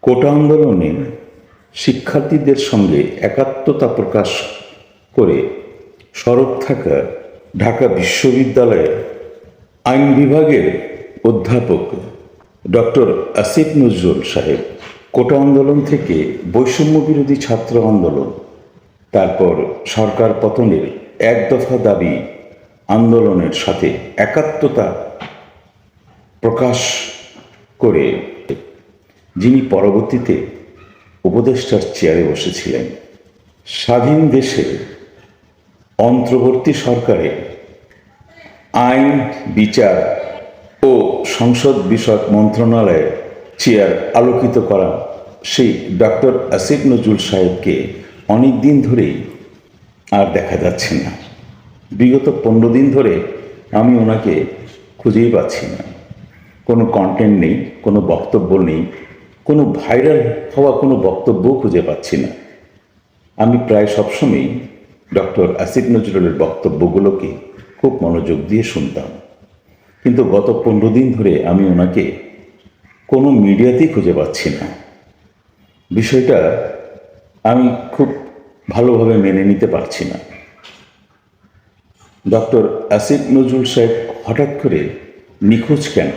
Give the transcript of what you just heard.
কোটা আন্দোলনে শিক্ষার্থীদের সঙ্গে একাত্মতা প্রকাশ করে সরব থাকা ঢাকা বিশ্ববিদ্যালয়ের আইন বিভাগের অধ্যাপক ডক্টর আসিফ নজরুল সাহেব কোটা আন্দোলন থেকে বৈষম্য বিরোধী ছাত্র আন্দোলন, তারপর সরকার পতনের এক দফা দাবি আন্দোলনের সাথে একাত্মতা প্রকাশ করে যিনি পরবর্তীতে উপদেষ্টার চেয়ারে বসেছিলেন। স্বাধীন দেশে অন্তর্বর্তী সরকারে আইন, বিচার ও সংসদ বিষয়ক মন্ত্রণালয়ের চেয়ার আলোকিত করা সেই ডক্টর আসিফ নজরুল সাহেবকে অনেক দিন ধরেই আর দেখা যাচ্ছে না। বিগত 15 দিন ধরে আমি ওনাকে খুঁজেই পাচ্ছি না। কোনো কন্টেন্ট নেই, কোনো বক্তব্য নেই, কোনো ভাইরাল হওয়া কোনো বক্তব্যও খুঁজে পাচ্ছি না। আমি প্রায় সবসময়ই ডক্টর আসিফ নজরুলের বক্তব্যগুলোকে খুব মনোযোগ দিয়ে শুনতাম, কিন্তু গত 15 দিন ধরে আমি ওনাকে কোনো মিডিয়াতেই খুঁজে পাচ্ছি না। বিষয়টা আমি খুব ভালোভাবে মেনে নিতে পারছি না। ডক্টর আসিফ নজরুল সাহেব হঠাৎ করে নিখোঁজ কেন?